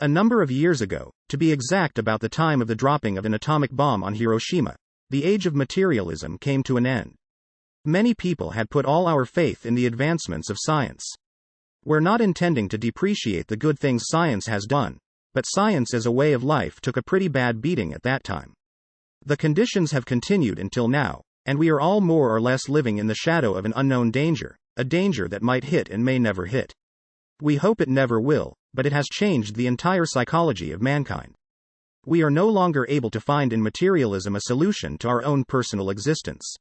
A number of years ago, to be exact about the time of the dropping of an atomic bomb on Hiroshima, the age of materialism came to an end. Many people had put all our faith in the advancements of science. We're not intending to depreciate the good things science has done, but science as a way of life took a pretty bad beating at that time. The conditions have continued until now, and we are all more or less living in the shadow of an unknown danger, a danger that might hit and may never hit. We hope it never will, but it has changed the entire psychology of mankind. We are no longer able to find in materialism a solution to our own personal existence.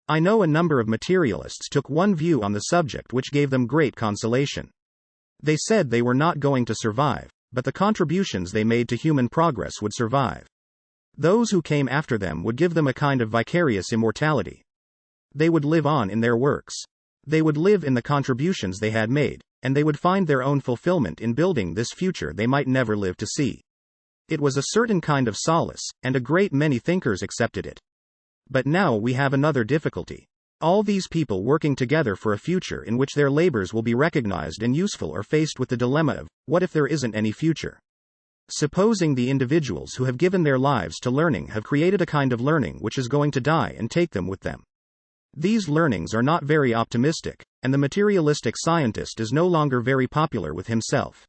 I know a number of materialists took one view on the subject which gave them great consolation. They said they were not going to survive, but the contributions they made to human progress would survive. Those who came after them would give them a kind of vicarious immortality. They would live on in their works. They would live in the contributions they had made, and they would find their own fulfillment in building this future they might never live to see. It was a certain kind of solace, and a great many thinkers accepted it. But now we have another difficulty. All these people working together for a future in which their labors will be recognized and useful are faced with the dilemma of, what if there isn't any future? Supposing the individuals who have given their lives to learning have created a kind of learning which is going to die and take them with them. These learnings are not very optimistic, and the materialistic scientist is no longer very popular with himself.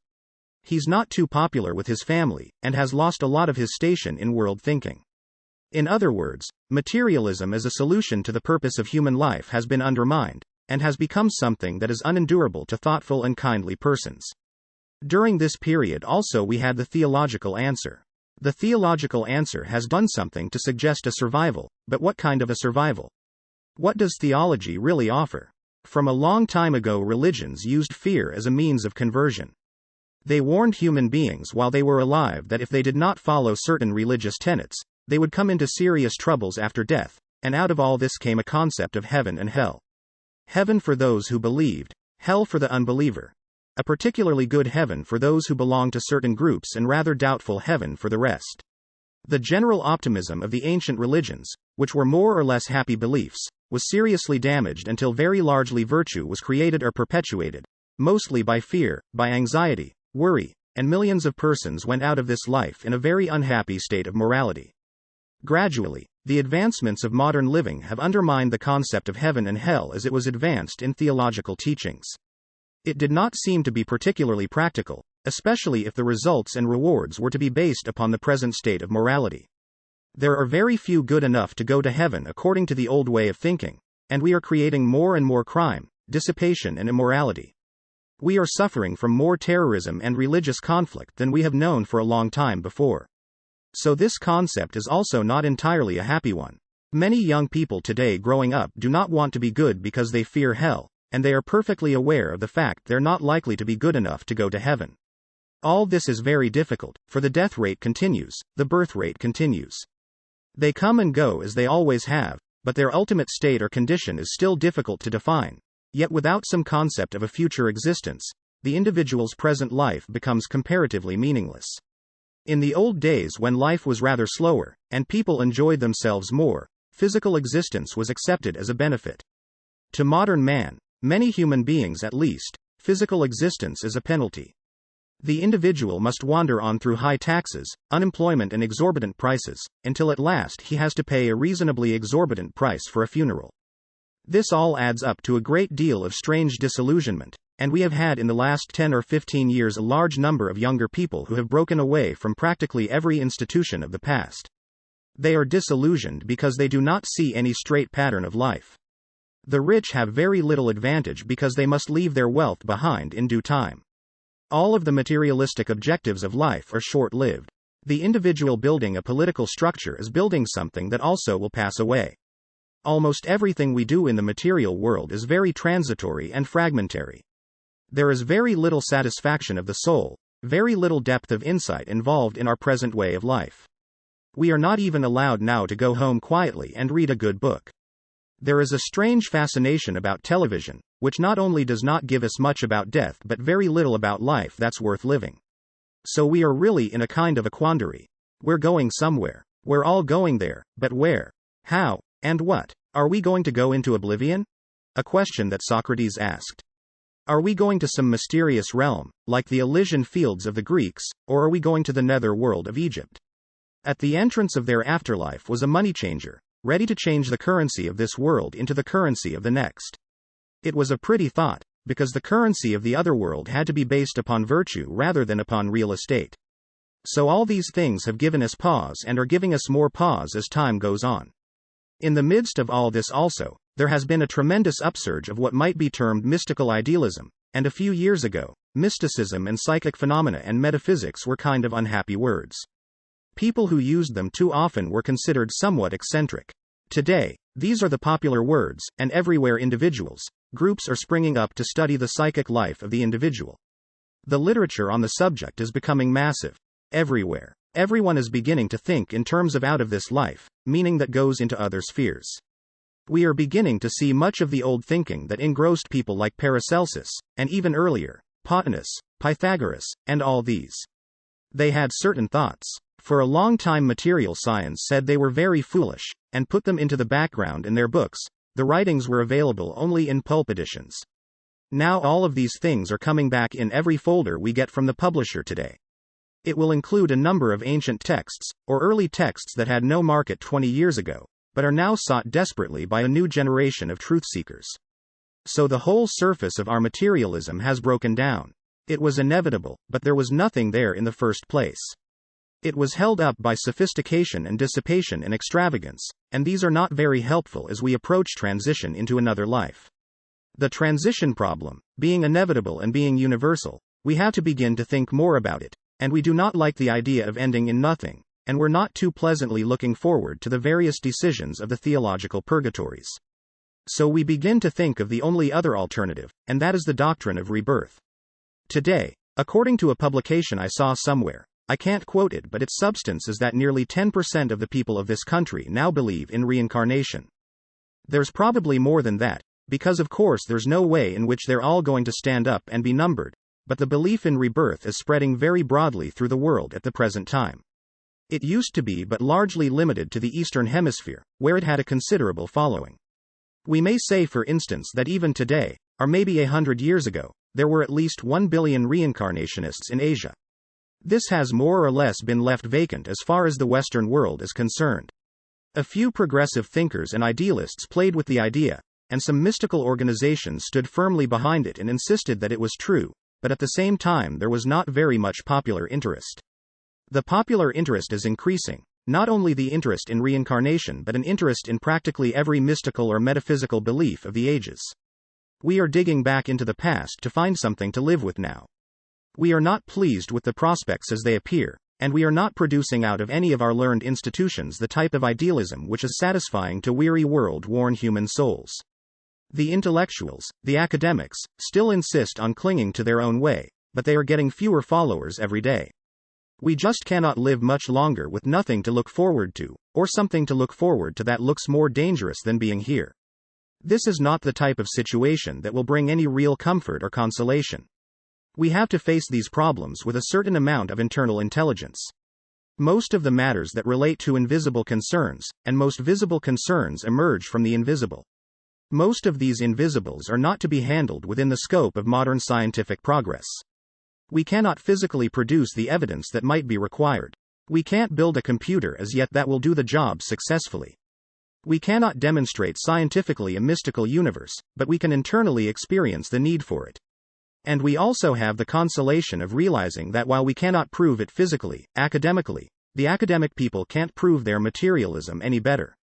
He's not too popular with his family, and has lost a lot of his station in world thinking. In other words, materialism as a solution to the purpose of human life has been undermined, and has become something that is unendurable to thoughtful and kindly persons. During this period also we had the theological answer. The theological answer has done something to suggest a survival, but what kind of a survival? What does theology really offer? From a long time ago religions used fear as a means of conversion. They warned human beings while they were alive that if they did not follow certain religious tenets, they would come into serious troubles after death, and out of all this came a concept of heaven and hell. Heaven for those who believed, hell for the unbeliever. A particularly good heaven for those who belong to certain groups and rather doubtful heaven for the rest. The general optimism of the ancient religions, which were more or less happy beliefs, was seriously damaged until very largely virtue was created or perpetuated, mostly by fear, by anxiety, worry, and millions of persons went out of this life in a very unhappy state of morality. Gradually, the advancements of modern living have undermined the concept of heaven and hell as it was advanced in theological teachings. It did not seem to be particularly practical, especially if the results and rewards were to be based upon the present state of morality. There are very few good enough to go to heaven according to the old way of thinking, and we are creating more and more crime, dissipation and immorality. We are suffering from more terrorism and religious conflict than we have known for a long time before. So this concept is also not entirely a happy one. Many young people today growing up do not want to be good because they fear hell, and they are perfectly aware of the fact they're not likely to be good enough to go to heaven. All this is very difficult, for the death rate continues, the birth rate continues. They come and go as they always have, but their ultimate state or condition is still difficult to define. Yet without some concept of a future existence, the individual's present life becomes comparatively meaningless. In the old days when life was rather slower, and people enjoyed themselves more, physical existence was accepted as a benefit. To modern man, many human beings at least, physical existence is a penalty. The individual must wander on through high taxes, unemployment and exorbitant prices, until at last he has to pay a reasonably exorbitant price for a funeral. This all adds up to a great deal of strange disillusionment, and we have had in the last 10 or 15 years a large number of younger people who have broken away from practically every institution of the past. They are disillusioned because they do not see any straight pattern of life. The rich have very little advantage because they must leave their wealth behind in due time. All of the materialistic objectives of life are short-lived. The individual building a political structure is building something that also will pass away. Almost everything we do in the material world is very transitory and fragmentary. There is very little satisfaction of the soul, very little depth of insight involved in our present way of life. We are not even allowed now to go home quietly and read a good book. There is a strange fascination about television, which not only does not give us much about death but very little about life that's worth living. So we are really in a kind of a quandary. We're going somewhere. We're all going there, but where? How? And what? Are we going to go into oblivion? A question that Socrates asked. Are we going to some mysterious realm, like the Elysian fields of the Greeks, or are we going to the nether world of Egypt? At the entrance of their afterlife was a money changer, ready to change the currency of this world into the currency of the next. It was a pretty thought, because the currency of the other world had to be based upon virtue rather than upon real estate. So all these things have given us pause and are giving us more pause as time goes on. In the midst of all this also, there has been a tremendous upsurge of what might be termed mystical idealism, and a few years ago, mysticism and psychic phenomena and metaphysics were kind of unhappy words. People who used them too often were considered somewhat eccentric. Today, these are the popular words, and everywhere individuals, groups are springing up to study the psychic life of the individual. The literature on the subject is becoming massive. Everywhere. Everyone is beginning to think in terms of out of this life, meaning that goes into other spheres. We are beginning to see much of the old thinking that engrossed people like Paracelsus, and even earlier, Plotinus, Pythagoras, and all these. They had certain thoughts. For a long time material science said they were very foolish, and put them into the background in their books. The writings were available only in pulp editions. Now all of these things are coming back in every folder we get from the publisher today. It will include a number of ancient texts, or early texts that had no market 20 years ago, but are now sought desperately by a new generation of truth seekers. So the whole surface of our materialism has broken down. It was inevitable, but there was nothing there in the first place. It was held up by sophistication and dissipation and extravagance, and these are not very helpful as we approach transition into another life. The transition problem, being inevitable and being universal, we have to begin to think more about it, and we do not like the idea of ending in nothing, and we're not too pleasantly looking forward to the various decisions of the theological purgatories. So we begin to think of the only other alternative, and that is the doctrine of rebirth. Today, according to a publication I saw somewhere, I can't quote it, but its substance is that nearly 10% of the people of this country now believe in reincarnation. There's probably more than that, because of course there's no way in which they're all going to stand up and be numbered, but the belief in rebirth is spreading very broadly through the world at the present time. It used to be but largely limited to the Eastern Hemisphere, where it had a considerable following. We may say for instance that even today, or maybe 100 years ago, there were at least 1 billion reincarnationists in Asia. This has more or less been left vacant as far as the Western world is concerned. A few progressive thinkers and idealists played with the idea, and some mystical organizations stood firmly behind it and insisted that it was true, but at the same time there was not very much popular interest. The popular interest is increasing, not only the interest in reincarnation but an interest in practically every mystical or metaphysical belief of the ages. We are digging back into the past to find something to live with now. We are not pleased with the prospects as they appear, and we are not producing out of any of our learned institutions the type of idealism which is satisfying to weary world-worn human souls. The intellectuals, the academics, still insist on clinging to their own way, but they are getting fewer followers every day. We just cannot live much longer with nothing to look forward to, or something to look forward to that looks more dangerous than being here. This is not the type of situation that will bring any real comfort or consolation. We have to face these problems with a certain amount of internal intelligence. Most of the matters that relate to invisible concerns, and most visible concerns emerge from the invisible. Most of these invisibles are not to be handled within the scope of modern scientific progress. We cannot physically produce the evidence that might be required. We can't build a computer as yet that will do the job successfully. We cannot demonstrate scientifically a mystical universe, but we can internally experience the need for it. And we also have the consolation of realizing that while we cannot prove it physically, academically, the academic people can't prove their materialism any better.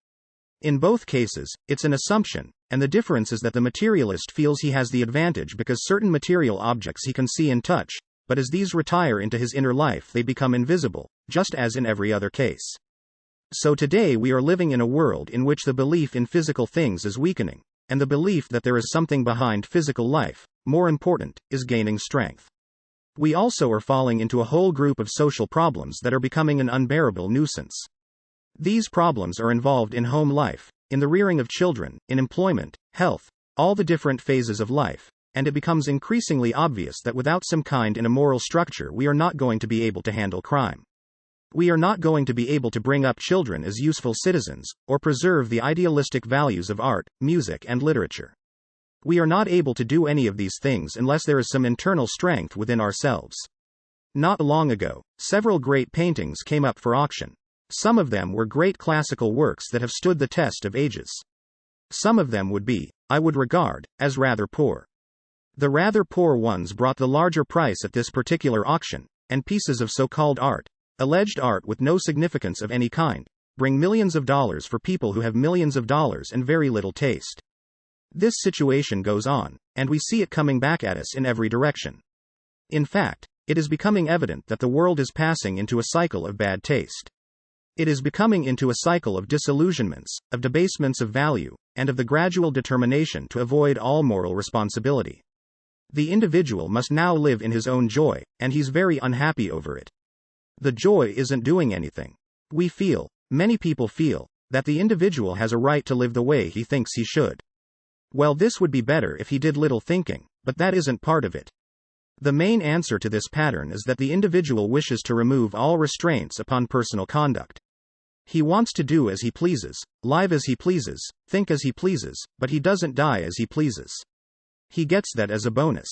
In both cases, it's an assumption, and the difference is that the materialist feels he has the advantage because certain material objects he can see and touch, but as these retire into his inner life they become invisible, just as in every other case. So today we are living in a world in which the belief in physical things is weakening, and the belief that there is something behind physical life, more important, is gaining strength. We also are falling into a whole group of social problems that are becoming an unbearable nuisance. These problems are involved in home life, in the rearing of children, in employment, health, all the different phases of life, and it becomes increasingly obvious that without some kind in a moral structure we are not going to be able to handle crime. We are not going to be able to bring up children as useful citizens, or preserve the idealistic values of art, music and literature. We are not able to do any of these things unless there is some internal strength within ourselves. Not long ago, several great paintings came up for auction. Some of them were great classical works that have stood the test of ages. Some of them I would regard, as rather poor. The rather poor ones brought the larger price at this particular auction, and pieces of so-called art, alleged art with no significance of any kind, bring millions of dollars for people who have millions of dollars and very little taste. This situation goes on, and we see it coming back at us in every direction. In fact, it is becoming evident that the world is passing into a cycle of bad taste. It is becoming into a cycle of disillusionments, of debasements of value, and of the gradual determination to avoid all moral responsibility. The individual must now live in his own joy, and he's very unhappy over it. The joy isn't doing anything. Many people feel, that the individual has a right to live the way he thinks he should. Well, this would be better if he did little thinking, but that isn't part of it. The main answer to this pattern is that the individual wishes to remove all restraints upon personal conduct. He wants to do as he pleases, live as he pleases, think as he pleases, but he doesn't die as he pleases. He gets that as a bonus.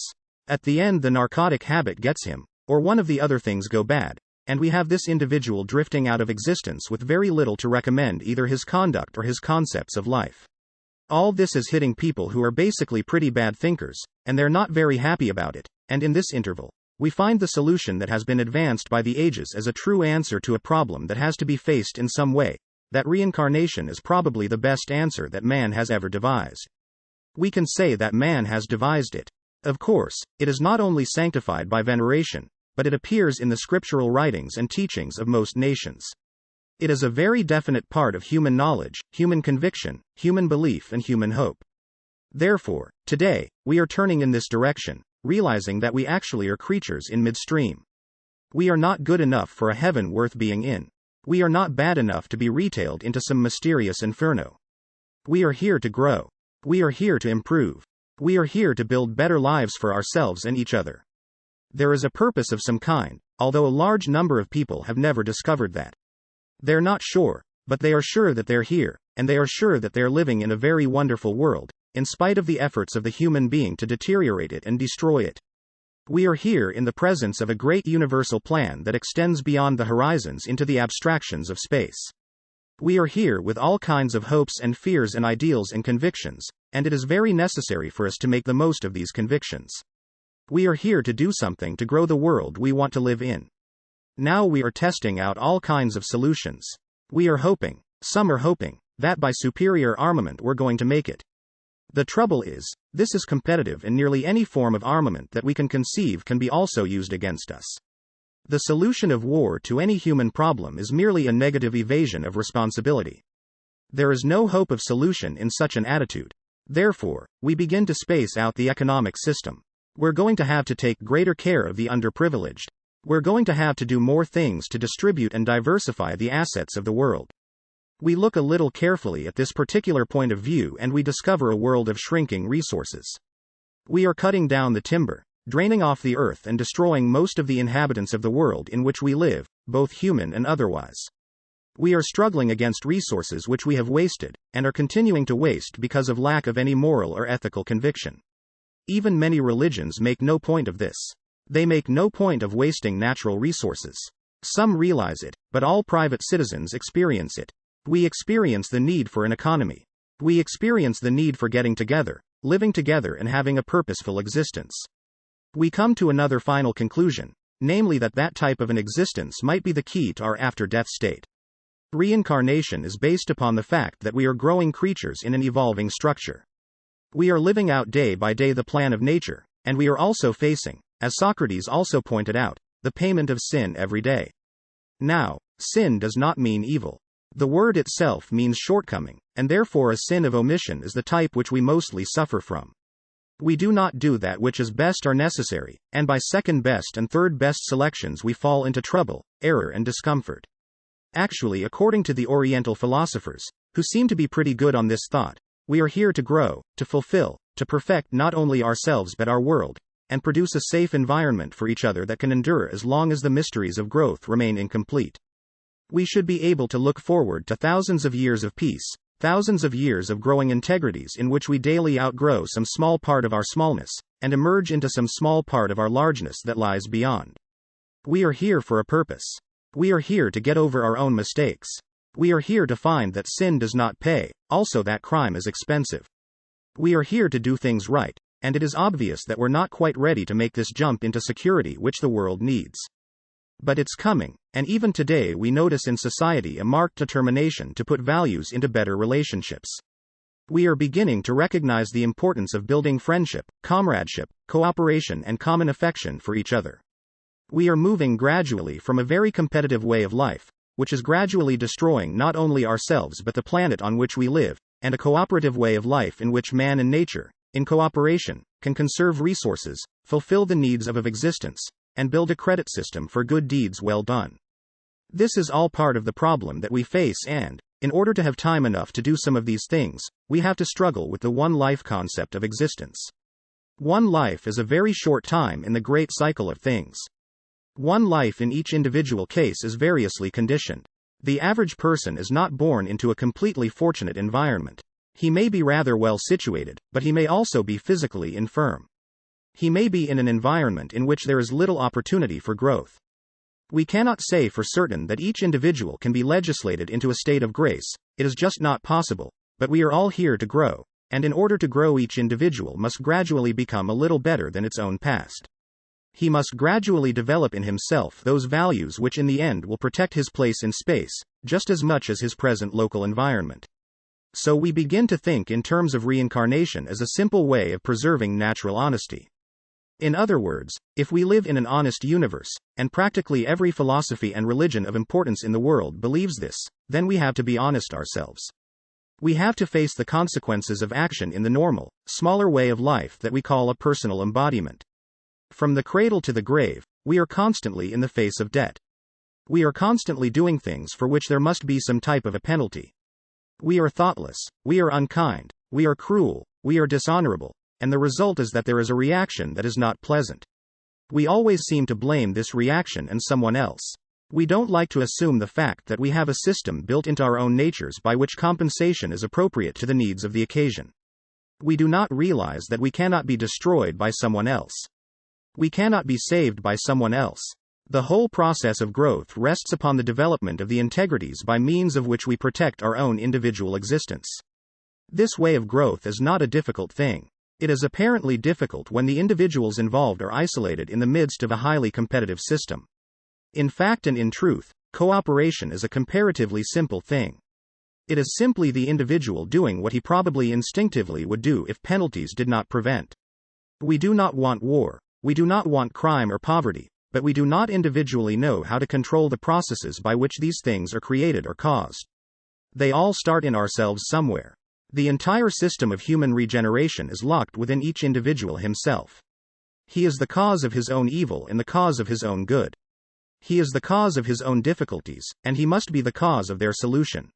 At the end, the narcotic habit gets him, or one of the other things go bad, and we have this individual drifting out of existence with very little to recommend either his conduct or his concepts of life. All this is hitting people who are basically pretty bad thinkers, and they're not very happy about it, and in this interval, we find the solution that has been advanced by the ages as a true answer to a problem that has to be faced in some way, that reincarnation is probably the best answer that man has ever devised. We can say that man has devised it. Of course, it is not only sanctified by veneration, but it appears in the scriptural writings and teachings of most nations. It is a very definite part of human knowledge, human conviction, human belief, and human hope. Therefore, today, we are turning in this direction, realizing that we actually are creatures in midstream. We are not good enough for a heaven worth being in. We are not bad enough to be retailed into some mysterious inferno. We are here to grow. We are here to improve. We are here to build better lives for ourselves and each other. There is a purpose of some kind, although a large number of people have never discovered that. They're not sure, but they are sure that they're here, and they are sure that they're living in a very wonderful world, in spite of the efforts of the human being to deteriorate it and destroy it. We are here in the presence of a great universal plan that extends beyond the horizons into the abstractions of space. We are here with all kinds of hopes and fears and ideals and convictions, and it is very necessary for us to make the most of these convictions. We are here to do something to grow the world we want to live in. Now we are testing out all kinds of solutions. Some are hoping, that by superior armament we're going to make it. The trouble is, this is competitive, and nearly any form of armament that we can conceive can be also used against us. The solution of war to any human problem is merely a negative evasion of responsibility. There is no hope of solution in such an attitude. Therefore, we begin to space out the economic system. We're going to have to take greater care of the underprivileged. We're going to have to do more things to distribute and diversify the assets of the world. We look a little carefully at this particular point of view and we discover a world of shrinking resources. We are cutting down the timber, draining off the earth, and destroying most of the inhabitants of the world in which we live, both human and otherwise. We are struggling against resources which we have wasted, and are continuing to waste because of lack of any moral or ethical conviction. Even many religions make no point of this. They make no point of wasting natural resources. Some realize it, but all private citizens experience it. We experience the need for an economy. We experience the need for getting together, living together, and having a purposeful existence. We come to another final conclusion, namely that type of an existence might be the key to our after-death state. Reincarnation is based upon the fact that we are growing creatures in an evolving structure. We are living out day by day the plan of nature, and we are also facing, as Socrates also pointed out, the payment of sin every day. Now, sin does not mean evil. The word itself means shortcoming, and therefore a sin of omission is the type which we mostly suffer from. We do not do that which is best or necessary, and by second best and third best selections we fall into trouble, error, and discomfort. Actually, according to the Oriental philosophers, who seem to be pretty good on this thought, we are here to grow, to fulfill, to perfect not only ourselves but our world, and produce a safe environment for each other that can endure as long as the mysteries of growth remain incomplete. We should be able to look forward to thousands of years of peace, thousands of years of growing integrities in which we daily outgrow some small part of our smallness, and emerge into some small part of our largeness that lies beyond. We are here for a purpose. We are here to get over our own mistakes. We are here to find that sin does not pay, also that crime is expensive. We are here to do things right, and it is obvious that we're not quite ready to make this jump into security which the world needs. But it's coming, and even today we notice in society a marked determination to put values into better relationships. We are beginning to recognize the importance of building friendship, comradeship, cooperation and common affection for each other. We are moving gradually from a very competitive way of life, which is gradually destroying not only ourselves but the planet on which we live, and a cooperative way of life in which man and nature, in cooperation, can conserve resources, fulfill the needs of existence, and build a credit system for good deeds well done. This is all part of the problem that we face, and, in order to have time enough to do some of these things, we have to struggle with the one life concept of existence. One life is a very short time in the great cycle of things. One life in each individual case is variously conditioned. The average person is not born into a completely fortunate environment. He may be rather well situated, but he may also be physically infirm. He may be in an environment in which there is little opportunity for growth. We cannot say for certain that each individual can be legislated into a state of grace, it is just not possible, but we are all here to grow, and in order to grow each individual must gradually become a little better than its own past. He must gradually develop in himself those values which in the end will protect his place in space, just as much as his present local environment. So we begin to think in terms of reincarnation as a simple way of preserving natural honesty. In other words, if we live in an honest universe, and practically every philosophy and religion of importance in the world believes this, then we have to be honest ourselves. We have to face the consequences of action in the normal, smaller way of life that we call a personal embodiment. From the cradle to the grave, we are constantly in the face of debt. We are constantly doing things for which there must be some type of a penalty. We are thoughtless, we are unkind, we are cruel, we are dishonorable, and the result is that there is a reaction that is not pleasant. We always seem to blame this reaction on someone else. We don't like to assume the fact that we have a system built into our own natures by which compensation is appropriate to the needs of the occasion. We do not realize that we cannot be destroyed by someone else. We cannot be saved by someone else. The whole process of growth rests upon the development of the integrities by means of which we protect our own individual existence. This way of growth is not a difficult thing. It is apparently difficult when the individuals involved are isolated in the midst of a highly competitive system. In fact and in truth, cooperation is a comparatively simple thing. It is simply the individual doing what he probably instinctively would do if penalties did not prevent. We do not want war. We do not want crime or poverty, but we do not individually know how to control the processes by which these things are created or caused. They all start in ourselves somewhere. The entire system of human regeneration is locked within each individual himself. He is the cause of his own evil and the cause of his own good. He is the cause of his own difficulties, and he must be the cause of their solution.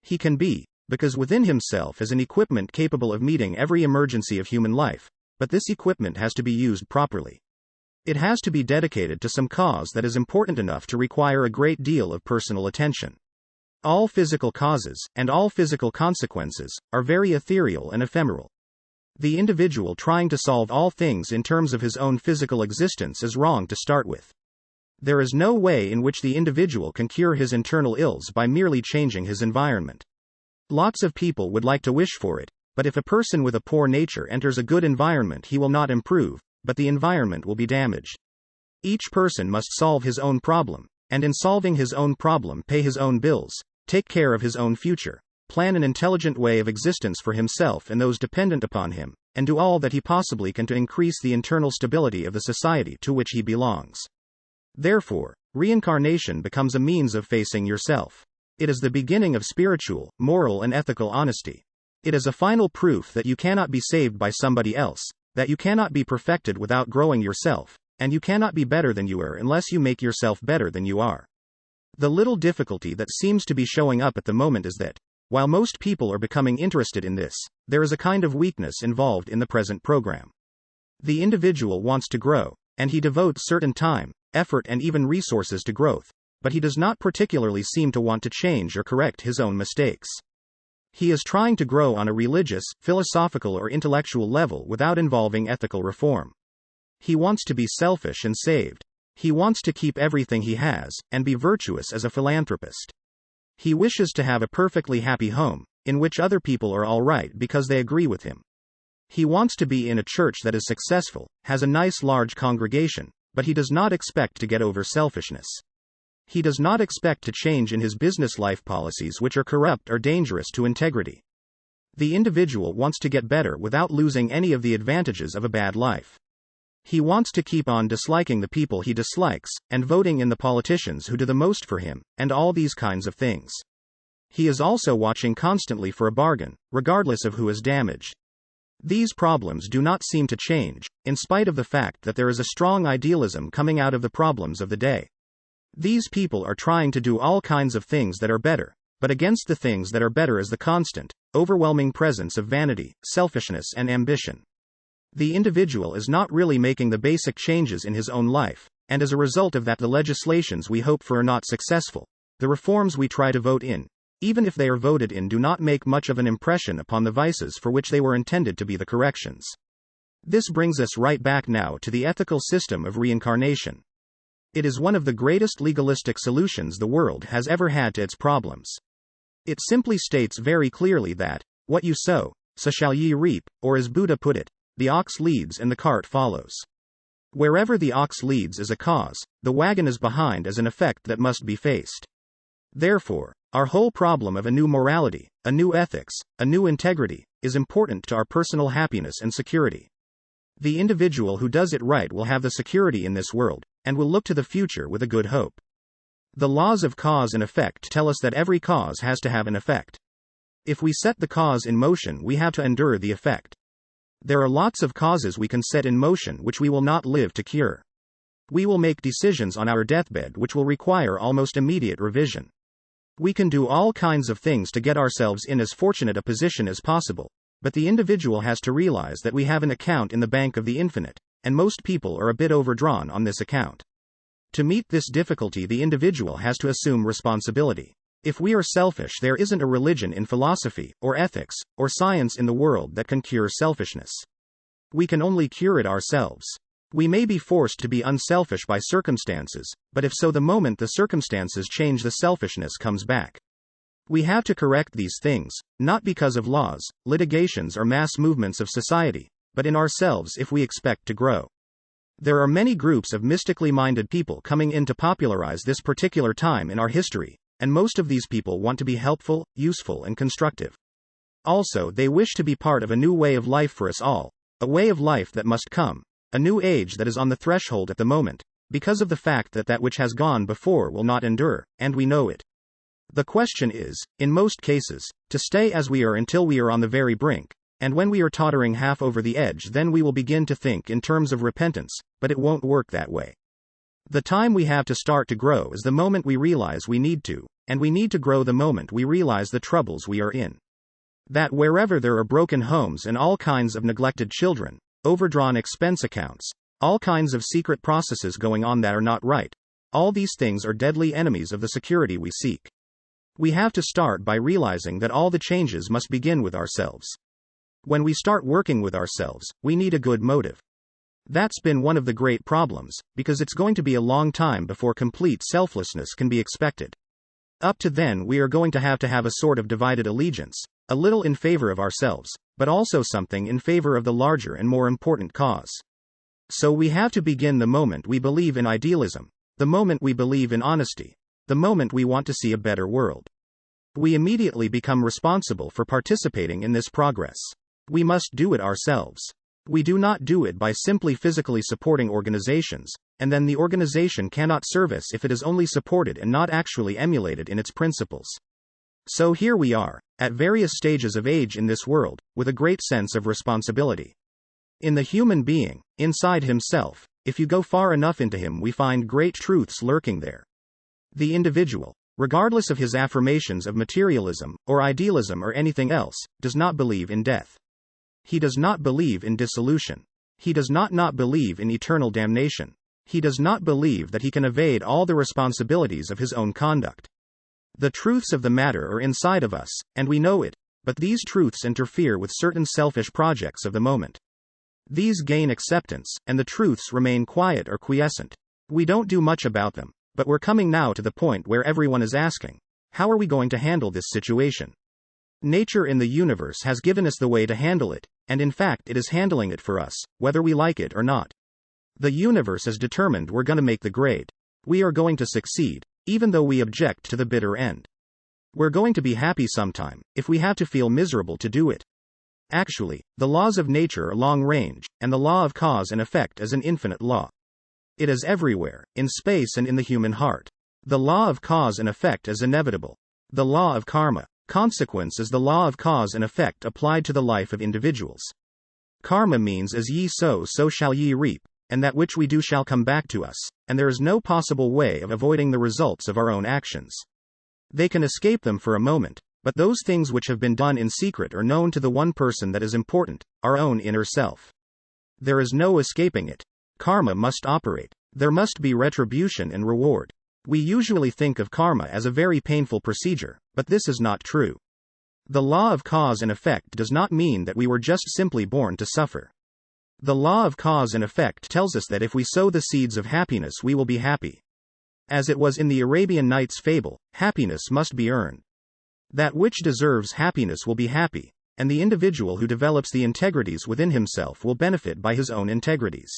He can be, because within himself is an equipment capable of meeting every emergency of human life, but this equipment has to be used properly. It has to be dedicated to some cause that is important enough to require a great deal of personal attention. All physical causes, and all physical consequences, are very ethereal and ephemeral. The individual trying to solve all things in terms of his own physical existence is wrong to start with. There is no way in which the individual can cure his internal ills by merely changing his environment. Lots of people would like to wish for it, but if a person with a poor nature enters a good environment, he will not improve, but the environment will be damaged. Each person must solve his own problem, and in solving his own problem pay his own bills, take care of his own future, plan an intelligent way of existence for himself and those dependent upon him, and do all that he possibly can to increase the internal stability of the society to which he belongs. Therefore, reincarnation becomes a means of facing yourself. It is the beginning of spiritual, moral and ethical honesty. It is a final proof that you cannot be saved by somebody else, that you cannot be perfected without growing yourself, and you cannot be better than you are unless you make yourself better than you are. The little difficulty that seems to be showing up at the moment is that, while most people are becoming interested in this, there is a kind of weakness involved in the present program. The individual wants to grow, and he devotes certain time, effort and even resources to growth, but he does not particularly seem to want to change or correct his own mistakes. He is trying to grow on a religious, philosophical, or intellectual level without involving ethical reform. He wants to be selfish and saved. He wants to keep everything he has, and be virtuous as a philanthropist. He wishes to have a perfectly happy home, in which other people are alright because they agree with him. He wants to be in a church that is successful, has a nice large congregation, but he does not expect to get over selfishness. He does not expect to change in his business life policies which are corrupt or dangerous to integrity. The individual wants to get better without losing any of the advantages of a bad life. He wants to keep on disliking the people he dislikes, and voting in the politicians who do the most for him, and all these kinds of things. He is also watching constantly for a bargain, regardless of who is damaged. These problems do not seem to change, in spite of the fact that there is a strong idealism coming out of the problems of the day. These people are trying to do all kinds of things that are better, but against the things that are better is the constant, overwhelming presence of vanity, selfishness, and ambition. The individual is not really making the basic changes in his own life, and as a result of that, the legislations we hope for are not successful. The reforms we try to vote in, even if they are voted in, do not make much of an impression upon the vices for which they were intended to be the corrections. This brings us right back now to the ethical system of reincarnation. It is one of the greatest legalistic solutions the world has ever had to its problems. It simply states very clearly that, what you sow, so shall ye reap, or as Buddha put it, the ox leads and the cart follows. Wherever the ox leads as a cause, the wagon is behind as an effect that must be faced. Therefore, our whole problem of a new morality, a new ethics, a new integrity, is important to our personal happiness and security. The individual who does it right will have the security in this world, and will look to the future with a good hope. The laws of cause and effect tell us that every cause has to have an effect. If we set the cause in motion, we have to endure the effect. There are lots of causes we can set in motion which we will not live to cure. We will make decisions on our deathbed which will require almost immediate revision. We can do all kinds of things to get ourselves in as fortunate a position as possible, but the individual has to realize that we have an account in the bank of the infinite, and most people are a bit overdrawn on this account. To meet this difficulty, the individual has to assume responsibility. If we are selfish, there isn't a religion in philosophy, or ethics, or science in the world that can cure selfishness. We can only cure it ourselves. We may be forced to be unselfish by circumstances, but if so, the moment the circumstances change, the selfishness comes back. We have to correct these things, not because of laws, litigations, or mass movements of society, but in ourselves if we expect to grow. There are many groups of mystically minded people coming in to popularize this particular time in our history, and most of these people want to be helpful, useful, and constructive. Also, they wish to be part of a new way of life for us all, a way of life that must come, a new age that is on the threshold at the moment, because of the fact that that which has gone before will not endure, and we know it. The question is, in most cases, to stay as we are until we are on the very brink, and when we are tottering half over the edge, then we will begin to think in terms of repentance, but it won't work that way. The time we have to start to grow is the moment we realize we need to, and we need to grow the moment we realize the troubles we are in. That wherever there are broken homes and all kinds of neglected children, overdrawn expense accounts, all kinds of secret processes going on that are not right, all these things are deadly enemies of the security we seek. We have to start by realizing that all the changes must begin with ourselves. When we start working with ourselves, we need a good motive. That's been one of the great problems, because it's going to be a long time before complete selflessness can be expected. Up to then, we are going to have a sort of divided allegiance, a little in favor of ourselves, but also something in favor of the larger and more important cause. So we have to begin the moment we believe in idealism, the moment we believe in honesty, the moment we want to see a better world. We immediately become responsible for participating in this progress. We must do it ourselves. We do not do it by simply physically supporting organizations, and then the organization cannot serve us if it is only supported and not actually emulated in its principles. So here we are, at various stages of age in this world, with a great sense of responsibility. In the human being, inside himself, if you go far enough into him, we find great truths lurking there. The individual, regardless of his affirmations of materialism, or idealism or anything else, does not believe in death. He does not believe in dissolution. He does not believe in eternal damnation. He does not believe that he can evade all the responsibilities of his own conduct. The truths of the matter are inside of us, and we know it, but these truths interfere with certain selfish projects of the moment. These gain acceptance, and the truths remain quiet or quiescent. We don't do much about them, but we're coming now to the point where everyone is asking, how are we going to handle this situation? Nature in the universe has given us the way to handle it, and in fact it is handling it for us, whether we like it or not. The universe is determined we're gonna make the grade. We are going to succeed, even though we object to the bitter end. We're going to be happy sometime, if we have to feel miserable to do it. Actually, the laws of nature are long range, and the law of cause and effect is an infinite law. It is everywhere, in space and in the human heart. The law of cause and effect is inevitable. The law of karma. Consequence is the law of cause and effect applied to the life of individuals. Karma means as ye sow, so shall ye reap, and that which we do shall come back to us, and there is no possible way of avoiding the results of our own actions. They can escape them for a moment, but those things which have been done in secret are known to the one person that is important, our own inner self. There is no escaping it. Karma must operate. There must be retribution and reward. We usually think of karma as a very painful procedure, but this is not true. The law of cause and effect does not mean that we were just simply born to suffer. The law of cause and effect tells us that if we sow the seeds of happiness, we will be happy. As it was in the Arabian Nights fable, happiness must be earned. That which deserves happiness will be happy, and the individual who develops the integrities within himself will benefit by his own integrities.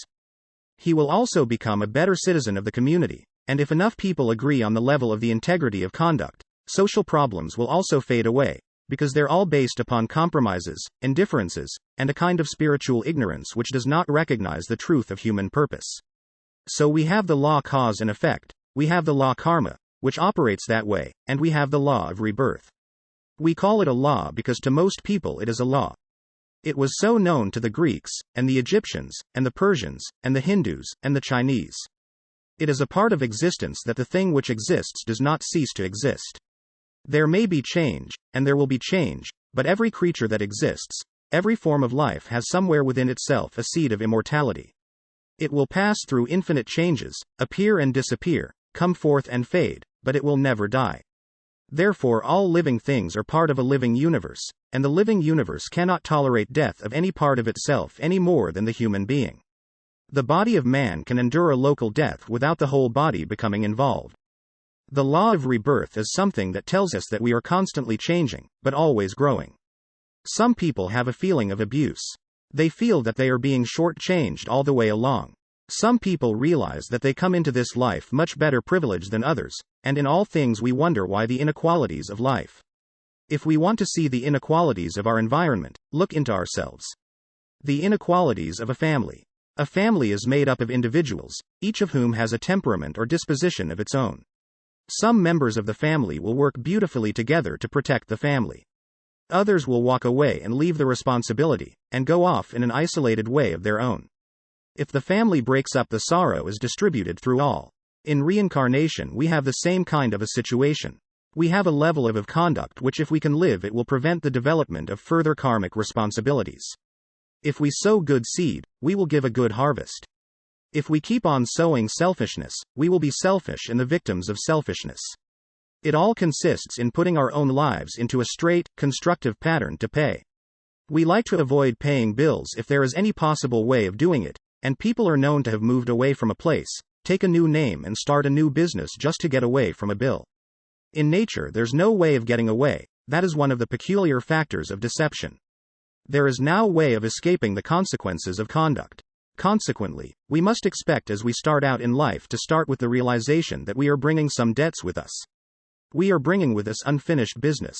He will also become a better citizen of the community. And if enough people agree on the level of the integrity of conduct, social problems will also fade away, because they're all based upon compromises, indifferences, and a kind of spiritual ignorance which does not recognize the truth of human purpose. So we have the law cause and effect, we have the law karma, which operates that way, and we have the law of rebirth. We call it a law because to most people it is a law. It was so known to the Greeks, and the Egyptians, and the Persians, and the Hindus, and the Chinese. It is a part of existence that the thing which exists does not cease to exist. There may be change, and there will be change, but every creature that exists, every form of life has somewhere within itself a seed of immortality. It will pass through infinite changes, appear and disappear, come forth and fade, but it will never die. Therefore all living things are part of a living universe, and the living universe cannot tolerate death of any part of itself any more than the human being. The body of man can endure a local death without the whole body becoming involved. The law of rebirth is something that tells us that we are constantly changing, but always growing. Some people have a feeling of abuse. They feel that they are being shortchanged all the way along. Some people realize that they come into this life much better privileged than others, and in all things we wonder why the inequalities of life. If we want to see the inequalities of our environment, look into ourselves. The inequalities of a family. A family is made up of individuals, each of whom has a temperament or disposition of its own. Some members of the family will work beautifully together to protect the family. Others will walk away and leave the responsibility, and go off in an isolated way of their own. If the family breaks up, the sorrow is distributed through all. In reincarnation we have the same kind of a situation. We have a level of conduct which if we can live it will prevent the development of further karmic responsibilities. If we sow good seed, we will give a good harvest. If we keep on sowing selfishness, we will be selfish and the victims of selfishness. It all consists in putting our own lives into a straight, constructive pattern to pay. We like to avoid paying bills if there is any possible way of doing it, and people are known to have moved away from a place, take a new name and start a new business just to get away from a bill. In nature there's no way of getting away, that is one of the peculiar factors of deception. There is no way of escaping the consequences of conduct. Consequently, we must expect as we start out in life to start with the realization that we are bringing some debts with us. We are bringing with us unfinished business.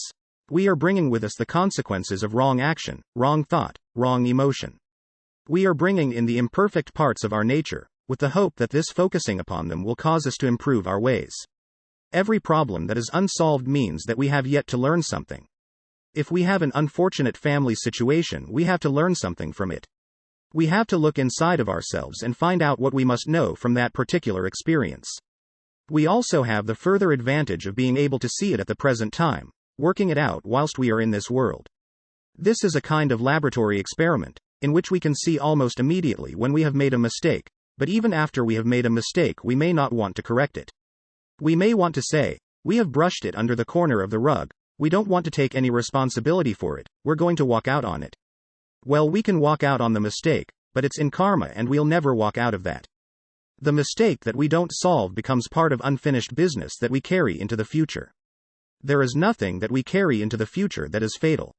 We are bringing with us the consequences of wrong action, wrong thought, wrong emotion. We are bringing in the imperfect parts of our nature, with the hope that this focusing upon them will cause us to improve our ways. Every problem that is unsolved means that we have yet to learn something. If we have an unfortunate family situation, we have to learn something from it. We have to look inside of ourselves and find out what we must know from that particular experience. We also have the further advantage of being able to see it at the present time, working it out whilst we are in this world. This is a kind of laboratory experiment, in which we can see almost immediately when we have made a mistake, but even after we have made a mistake we may not want to correct it. We may want to say, we have brushed it under the corner of the rug, We don't want to take any responsibility for it, we're going to walk out on it. Well, we can walk out on the mistake, but it's in karma and we'll never walk out of that. The mistake that we don't solve becomes part of unfinished business that we carry into the future. There is nothing that we carry into the future that is fatal.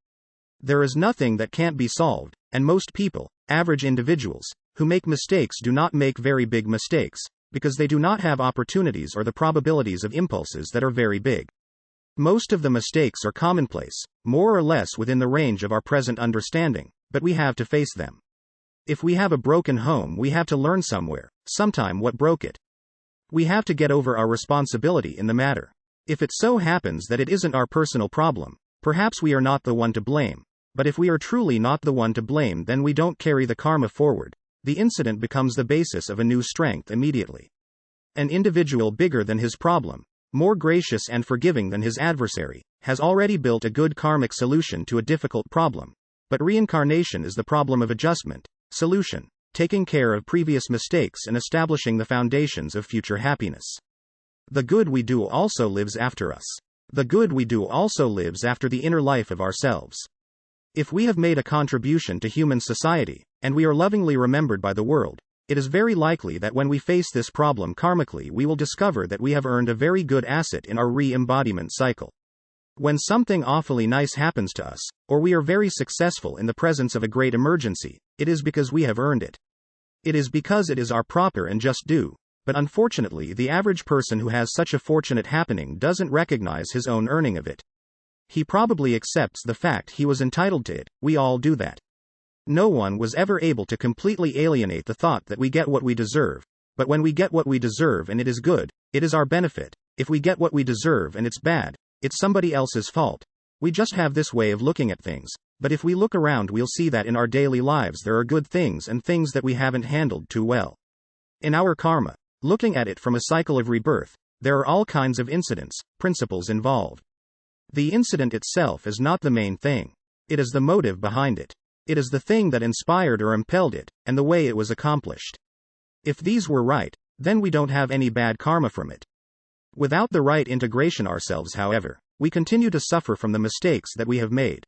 There is nothing that can't be solved, and most people, average individuals, who make mistakes do not make very big mistakes, because they do not have opportunities or the probabilities of impulses that are very big. Most of the mistakes are commonplace, more or less within the range of our present understanding, but we have to face them. If we have a broken home, we have to learn sometime what broke it. We have to get over our responsibility in the matter. If it so happens that it isn't our personal problem, perhaps we are not the one to blame, but if we are truly not the one to blame, then we don't carry the karma forward. The incident becomes the basis of a new strength immediately. An individual bigger than his problem, more gracious and forgiving than his adversary, has already built a good karmic solution to a difficult problem. But reincarnation is the problem of adjustment, solution, taking care of previous mistakes and establishing the foundations of future happiness. The good we do also lives after us. The good we do also lives after the inner life of ourselves. If we have made a contribution to human society, and we are lovingly remembered by the world, it is very likely that when we face this problem karmically, we will discover that we have earned a very good asset in our re-embodiment cycle. When something awfully nice happens to us, or we are very successful in the presence of a great emergency, it is because we have earned it. It is because it is our proper and just due, but unfortunately the average person who has such a fortunate happening doesn't recognize his own earning of it. He probably accepts the fact he was entitled to it. We all do that. No one was ever able to completely alienate the thought that we get what we deserve, but when we get what we deserve and it is good, it is our benefit. If we get what we deserve and it's bad, it's somebody else's fault. We just have this way of looking at things, but if we look around, we'll see that in our daily lives there are good things and things that we haven't handled too well. In our karma, looking at it from a cycle of rebirth, there are all kinds of incidents, principles involved. The incident itself is not the main thing. It is the motive behind it. It is the thing that inspired or impelled it, and the way it was accomplished. If these were right, then we don't have any bad karma from it. Without the right integration ourselves, however, we continue to suffer from the mistakes that we have made.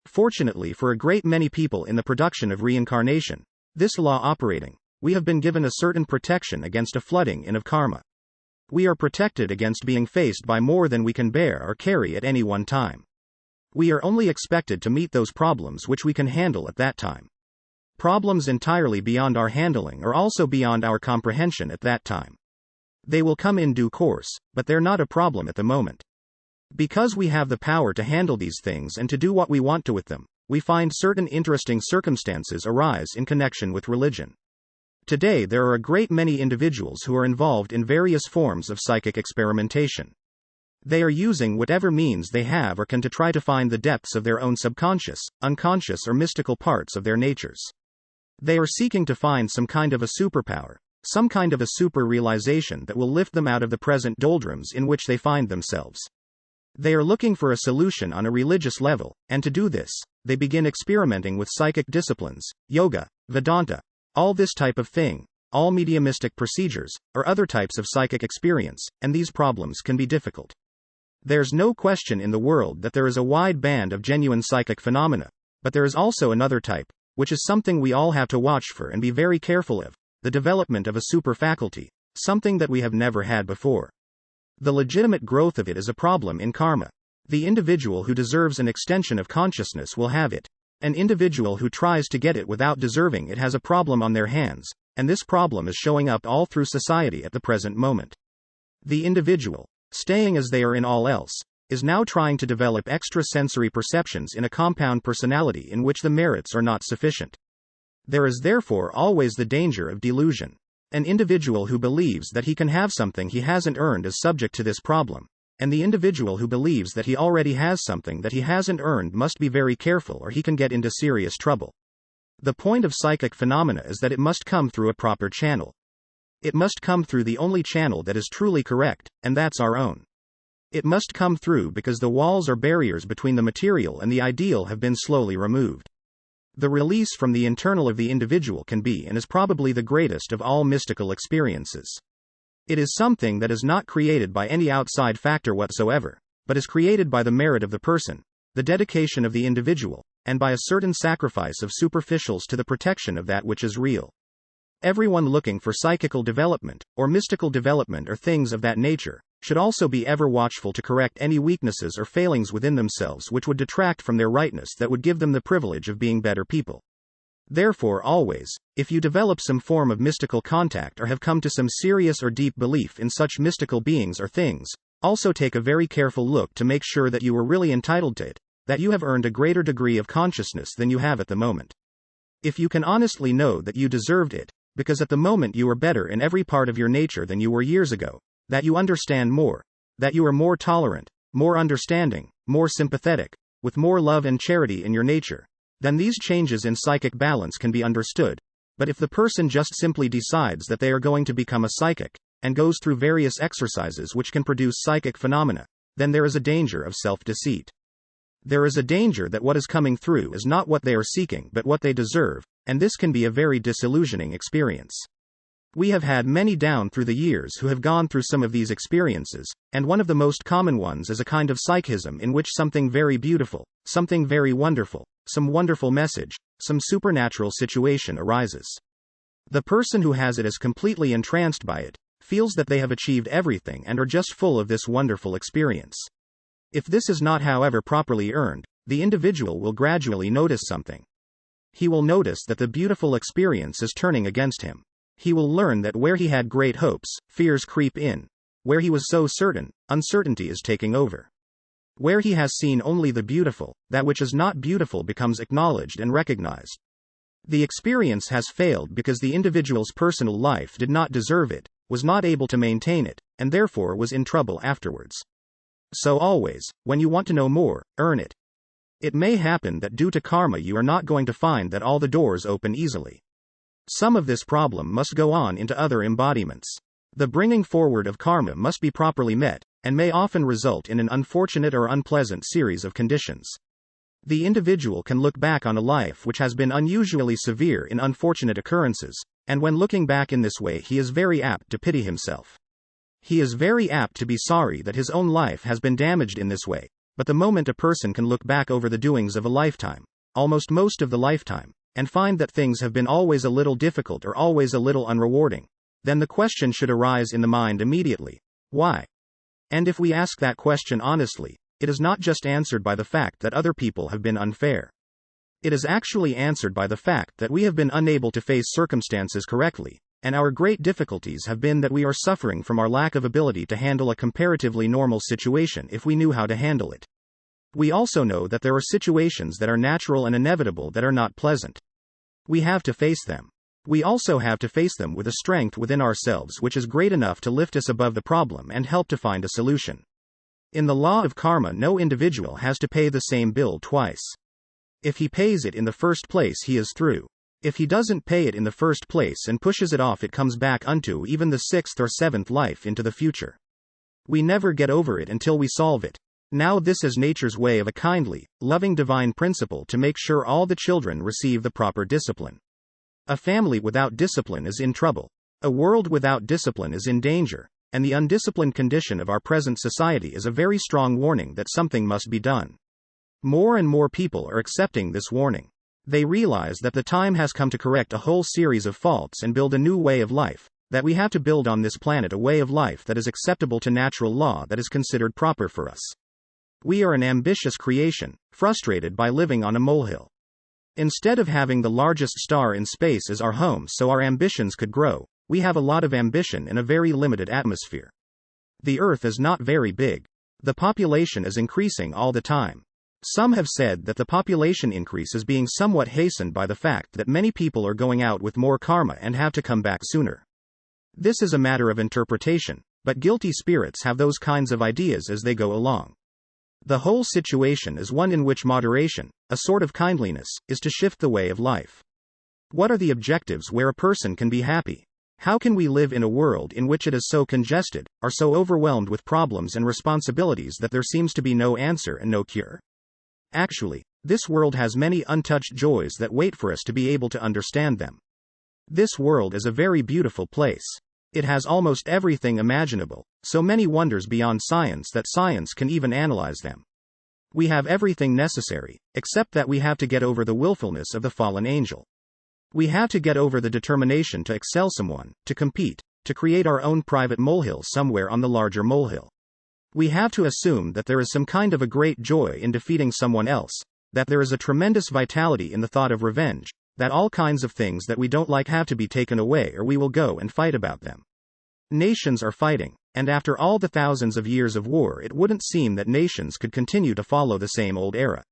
Fortunately for a great many people in the production of reincarnation, this law operating, we have been given a certain protection against a flooding in of karma. We are protected against being faced by more than we can bear or carry at any one time. We are only expected to meet those problems which we can handle at that time. Problems entirely beyond our handling are also beyond our comprehension at that time. They will come in due course, but they're not a problem at the moment. Because we have the power to handle these things and to do what we want to with them, we find certain interesting circumstances arise in connection with religion. Today there are a great many individuals who are involved in various forms of psychic experimentation. They are using whatever means they have or can to try to find the depths of their own subconscious, unconscious or mystical parts of their natures. They are seeking to find some kind of a superpower, some kind of a super realization that will lift them out of the present doldrums in which they find themselves. They are looking for a solution on a religious level, and to do this, they begin experimenting with psychic disciplines, yoga, Vedanta, all this type of thing, all mediumistic procedures, or other types of psychic experience, and these problems can be difficult. There's no question in the world that there is a wide band of genuine psychic phenomena, but there is also another type, which is something we all have to watch for and be very careful of, the development of a super faculty, something that we have never had before. The legitimate growth of it is a problem in karma. The individual who deserves an extension of consciousness will have it. An individual who tries to get it without deserving it has a problem on their hands, and this problem is showing up all through society at the present moment. The individual, staying as they are in all else, is now trying to develop extrasensory perceptions in a compound personality in which the merits are not sufficient. There is therefore always the danger of delusion. An individual who believes that he can have something he hasn't earned is subject to this problem, and the individual who believes that he already has something that he hasn't earned must be very careful or he can get into serious trouble. The point of psychic phenomena is that it must come through a proper channel. It must come through the only channel that is truly correct, and that's our own. It must come through because the walls or barriers between the material and the ideal have been slowly removed. The release from the internal of the individual can be and is probably the greatest of all mystical experiences. It is something that is not created by any outside factor whatsoever, but is created by the merit of the person, the dedication of the individual, and by a certain sacrifice of superficials to the protection of that which is real. Everyone looking for psychical development, or mystical development or things of that nature, should also be ever watchful to correct any weaknesses or failings within themselves which would detract from their rightness that would give them the privilege of being better people. Therefore always, if you develop some form of mystical contact or have come to some serious or deep belief in such mystical beings or things, also take a very careful look to make sure that you are really entitled to it, that you have earned a greater degree of consciousness than you have at the moment. If you can honestly know that you deserved it, because at the moment you are better in every part of your nature than you were years ago, that you understand more, that you are more tolerant, more understanding, more sympathetic, with more love and charity in your nature, then these changes in psychic balance can be understood. But if the person just simply decides that they are going to become a psychic, and goes through various exercises which can produce psychic phenomena, then there is a danger of self-deceit. There is a danger that what is coming through is not what they are seeking but what they deserve, and this can be a very disillusioning experience. We have had many down through the years who have gone through some of these experiences, and one of the most common ones is a kind of psychism in which something very beautiful, something very wonderful, some wonderful message, some supernatural situation arises. The person who has it is completely entranced by it, feels that they have achieved everything and are just full of this wonderful experience. If this is not, however, properly earned, the individual will gradually notice something. He will notice that the beautiful experience is turning against him. He will learn that where he had great hopes, fears creep in. Where he was so certain, uncertainty is taking over. Where he has seen only the beautiful, that which is not beautiful becomes acknowledged and recognized. The experience has failed because the individual's personal life did not deserve it, was not able to maintain it, and therefore was in trouble afterwards. So always, when you want to know more, earn it. It may happen that due to karma you are not going to find that all the doors open easily. Some of this problem must go on into other embodiments. The bringing forward of karma must be properly met, and may often result in an unfortunate or unpleasant series of conditions. The individual can look back on a life which has been unusually severe in unfortunate occurrences, and when looking back in this way he is very apt to pity himself. He is very apt to be sorry that his own life has been damaged in this way, but the moment a person can look back over the doings of a lifetime, almost most of the lifetime, and find that things have been always a little difficult or always a little unrewarding, then the question should arise in the mind immediately: why? And if we ask that question honestly, it is not just answered by the fact that other people have been unfair. It is actually answered by the fact that we have been unable to face circumstances correctly, and our great difficulties have been that we are suffering from our lack of ability to handle a comparatively normal situation if we knew how to handle it. We also know that there are situations that are natural and inevitable that are not pleasant. We have to face them. We also have to face them with a strength within ourselves which is great enough to lift us above the problem and help to find a solution. In the law of karma, no individual has to pay the same bill twice. If he pays it in the first place, he is through. If he doesn't pay it in the first place and pushes it off, it comes back unto even the sixth or seventh life into the future. We never get over it until we solve it. Now this is nature's way of a kindly, loving divine principle to make sure all the children receive the proper discipline. A family without discipline is in trouble. A world without discipline is in danger, and the undisciplined condition of our present society is a very strong warning that something must be done. More and more people are accepting this warning. They realize that the time has come to correct a whole series of faults and build a new way of life, that we have to build on this planet a way of life that is acceptable to natural law, that is considered proper for us. We are an ambitious creation, frustrated by living on a molehill. Instead of having the largest star in space as our home so our ambitions could grow, we have a lot of ambition in a very limited atmosphere. The Earth is not very big. The population is increasing all the time. Some have said that the population increase is being somewhat hastened by the fact that many people are going out with more karma and have to come back sooner. This is a matter of interpretation, but guilty spirits have those kinds of ideas as they go along. The whole situation is one in which moderation, a sort of kindliness, is to shift the way of life. What are the objectives where a person can be happy? How can we live in a world in which it is so congested, are so overwhelmed with problems and responsibilities that there seems to be no answer and no cure? Actually, this world has many untouched joys that wait for us to be able to understand them. This world is a very beautiful place. It has almost everything imaginable, So many wonders beyond science that science can even analyze them. We have everything necessary, except that we have to get over the willfulness of the fallen angel. We have to get over the determination to excel someone, to compete, to create our own private molehill somewhere on the larger molehill. We have to assume that there is some kind of a great joy in defeating someone else, that there is a tremendous vitality in the thought of revenge, that all kinds of things that we don't like have to be taken away or we will go and fight about them. Nations are fighting, and after all the thousands of years of war, it wouldn't seem that nations could continue to follow the same old era.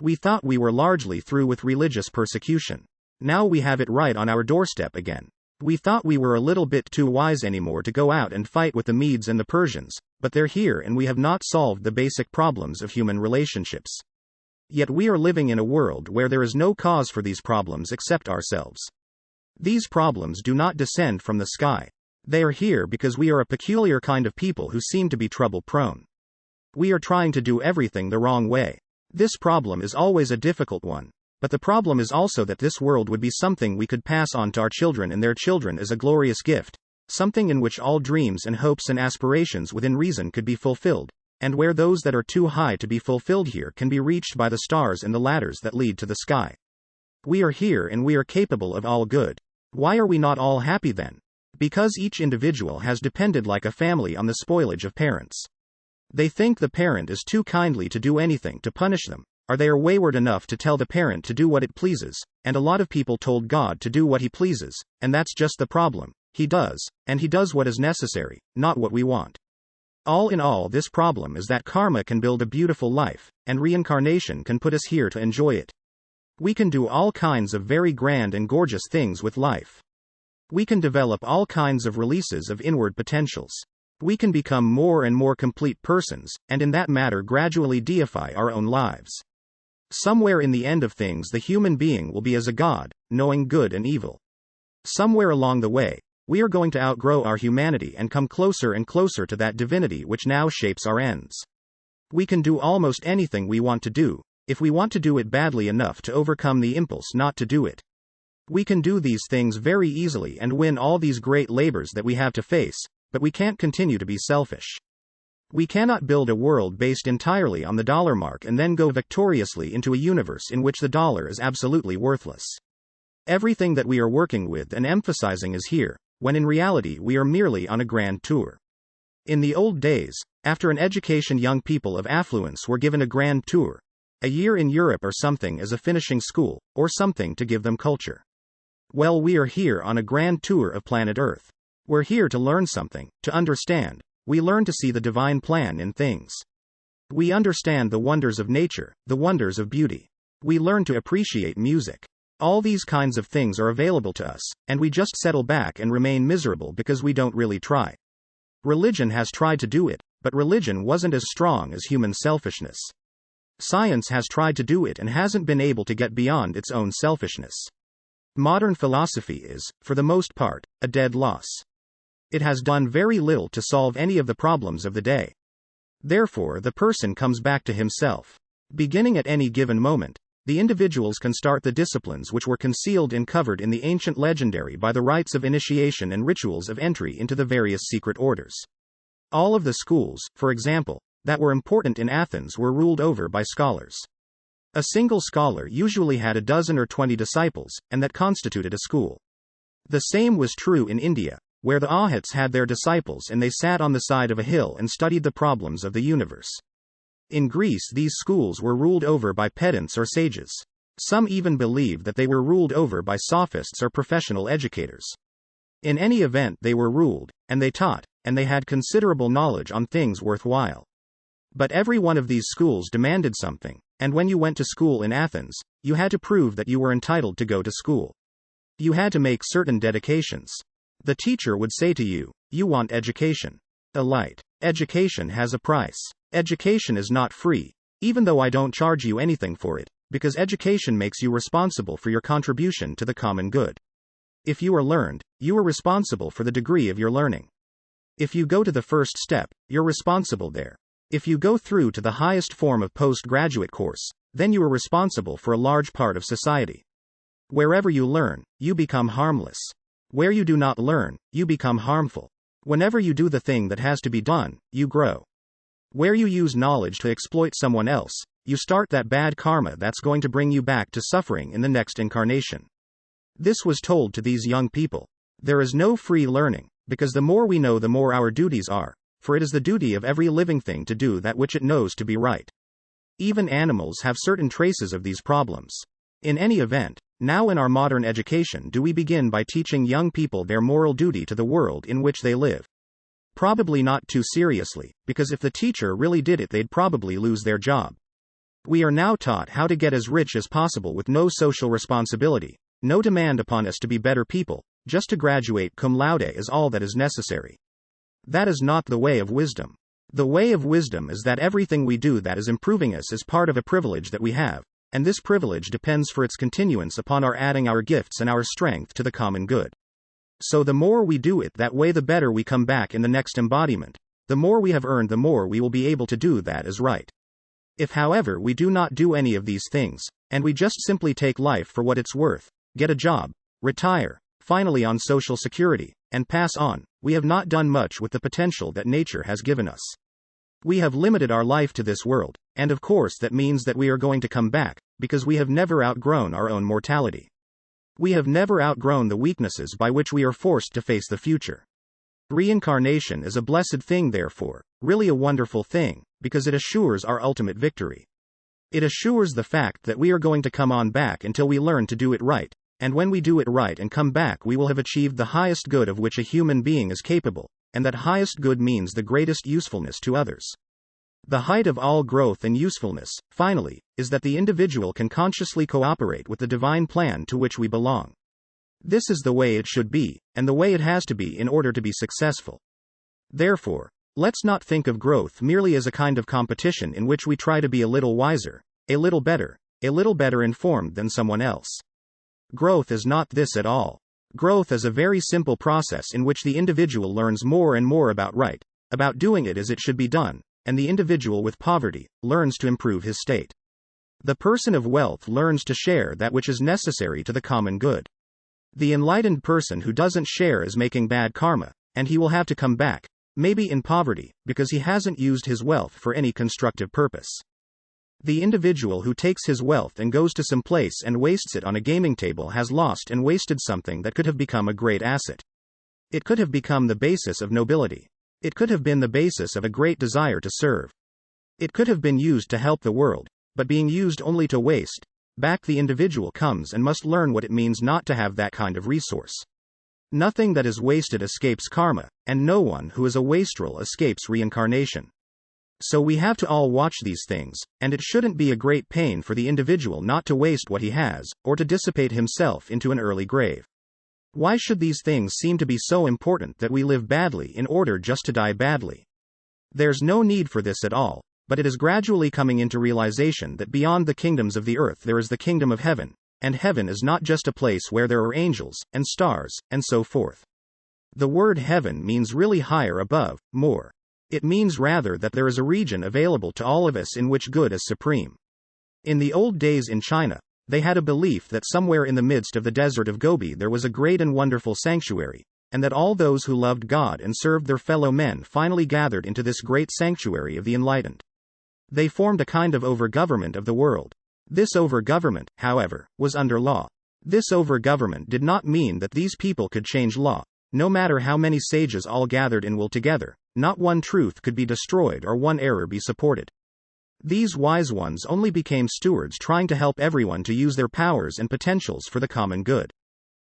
We thought we were largely through with religious persecution. Now we have it right on our doorstep again. We thought we were a little bit too wise anymore to go out and fight with the Medes and the Persians, but they're here and we have not solved the basic problems of human relationships. Yet we are living in a world where there is no cause for these problems except ourselves. These problems do not descend from the sky. They are here because we are a peculiar kind of people who seem to be trouble-prone. We are trying to do everything the wrong way. This problem is always a difficult one, but the problem is also that this world would be something we could pass on to our children and their children as a glorious gift, something in which all dreams and hopes and aspirations within reason could be fulfilled, and where those that are too high to be fulfilled here can be reached by the stars and the ladders that lead to the sky. We are here and we are capable of all good. Why are we not all happy then? Because each individual has depended like a family on the spoilage of parents. They think the parent is too kindly to do anything to punish them, or they are wayward enough to tell the parent to do what it pleases, and a lot of people told God to do what he pleases, and that's just the problem. He does, and he does what is necessary, not what we want. All in all, this problem is that karma can build a beautiful life, and reincarnation can put us here to enjoy it. We can do all kinds of very grand and gorgeous things with life. We can develop all kinds of releases of inward potentials. We can become more and more complete persons, and in that matter gradually deify our own lives. Somewhere in the end of things the human being will be as a god, knowing good and evil. Somewhere along the way, we are going to outgrow our humanity and come closer and closer to that divinity which now shapes our ends. We can do almost anything we want to do, if we want to do it badly enough to overcome the impulse not to do it. We can do these things very easily and win all these great labors that we have to face, but we can't continue to be selfish. We cannot build a world based entirely on the dollar mark and then go victoriously into a universe in which the dollar is absolutely worthless. Everything that we are working with and emphasizing is here, when in reality we are merely on a grand tour. In the old days, after an education, young people of affluence were given a grand tour, a year in Europe or something as a finishing school, or something to give them culture. Well, we are here on a grand tour of planet Earth. We're here to learn something, to understand. We learn to see the divine plan in things. We understand the wonders of nature, the wonders of beauty. We learn to appreciate music. All these kinds of things are available to us, and we just settle back and remain miserable because we don't really try. Religion has tried to do it, but religion wasn't as strong as human selfishness. Science has tried to do it and hasn't been able to get beyond its own selfishness. Modern philosophy is, for the most part, a dead loss. It has done very little to solve any of the problems of the day. Therefore, the person comes back to himself. Beginning at any given moment, the individuals can start the disciplines which were concealed and covered in the ancient legendary by the rites of initiation and rituals of entry into the various secret orders. All of the schools, for example, that were important in Athens were ruled over by scholars. A single scholar usually had a dozen or 20 disciples, and that constituted a school. The same was true in India, where the Arhats had their disciples and they sat on the side of a hill and studied the problems of the universe. In Greece, these schools were ruled over by pedants or sages. Some even believed that they were ruled over by sophists or professional educators. In any event, they were ruled, and they taught, and they had considerable knowledge on things worthwhile. But every one of these schools demanded something, and when you went to school in Athens, you had to prove that you were entitled to go to school. You had to make certain dedications. The teacher would say to you, "You want education. A light. Education has a price. Education is not free, even though I don't charge you anything for it, because education makes you responsible for your contribution to the common good. If you are learned, you are responsible for the degree of your learning. If you go to the first step, you're responsible there. If you go through to the highest form of postgraduate course, then you are responsible for a large part of society. Wherever you learn, you become harmless. Where you do not learn, you become harmful. Whenever you do the thing that has to be done, you grow. Where you use knowledge to exploit someone else, you start that bad karma that's going to bring you back to suffering in the next incarnation. This was told to these young people. There is no free learning, because the more we know, the more our duties are, for it is the duty of every living thing to do that which it knows to be right. Even animals have certain traces of these problems. In any event, now in our modern education do we begin by teaching young people their moral duty to the world in which they live? Probably not too seriously, because if the teacher really did it, they'd probably lose their job. We are now taught how to get as rich as possible with no social responsibility, no demand upon us to be better people, just to graduate cum laude is all that is necessary. That is not the way of wisdom. The way of wisdom is that everything we do that is improving us is part of a privilege that we have, and this privilege depends for its continuance upon our adding our gifts and our strength to the common good. So the more we do it that way, the better we come back in the next embodiment. The more we have earned, the more we will be able to do that as right. If, however, we do not do any of these things, and we just simply take life for what it's worth, get a job, retire, finally on Social Security, and pass on, we have not done much with the potential that nature has given us. We have limited our life to this world, and of course that means that we are going to come back, because we have never outgrown our own mortality. We have never outgrown the weaknesses by which we are forced to face the future. Reincarnation is a blessed thing, therefore, really a wonderful thing, because it assures our ultimate victory. It assures the fact that we are going to come on back until we learn to do it right, and when we do it right and come back, we will have achieved the highest good of which a human being is capable, and that highest good means the greatest usefulness to others. The height of all growth and usefulness, finally, is that the individual can consciously cooperate with the divine plan to which we belong. This is the way it should be, and the way it has to be in order to be successful. Therefore, let's not think of growth merely as a kind of competition in which we try to be a little wiser, a little better informed than someone else. Growth is not this at all. Growth is a very simple process in which the individual learns more and more about doing it as it should be done, and the individual with poverty learns to improve his state. The person of wealth learns to share that which is necessary to the common good. The enlightened person who doesn't share is making bad karma, and he will have to come back, maybe in poverty, because he hasn't used his wealth for any constructive purpose. The individual who takes his wealth and goes to some place and wastes it on a gaming table has lost and wasted something that could have become a great asset. It could have become the basis of nobility. It could have been the basis of a great desire to serve. It could have been used to help the world, but being used only to waste, back the individual comes and must learn what it means not to have that kind of resource. Nothing that is wasted escapes karma, and no one who is a wastrel escapes reincarnation. So we have to all watch these things, and it shouldn't be a great pain for the individual not to waste what he has, or to dissipate himself into an early grave. Why should these things seem to be so important that we live badly in order just to die badly? There's no need for this at all, but it is gradually coming into realization that beyond the kingdoms of the earth there is the kingdom of heaven, and heaven is not just a place where there are angels, and stars, and so forth. The word heaven means really higher, above, more. It means rather that there is a region available to all of us in which good is supreme. In the old days in China, they had a belief that somewhere in the midst of the desert of Gobi there was a great and wonderful sanctuary, and that all those who loved God and served their fellow men finally gathered into this great sanctuary of the enlightened. They formed a kind of over-government of the world. This over-government, however, was under law. This over-government did not mean that these people could change law. No matter how many sages all gathered in will together, not one truth could be destroyed or one error be supported. These wise ones only became stewards trying to help everyone to use their powers and potentials for the common good.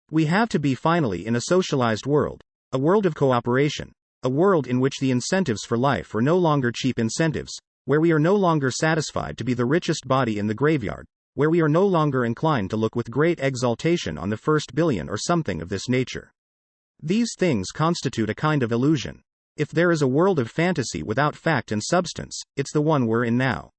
We have to be finally in a socialized world, a world of cooperation, a world in which the incentives for life are no longer cheap incentives, where we are no longer satisfied to be the richest body in the graveyard, where we are no longer inclined to look with great exaltation on the first billion or something of this nature. These things constitute a kind of illusion. If there is a world of fantasy without fact and substance, it's the one we're in now.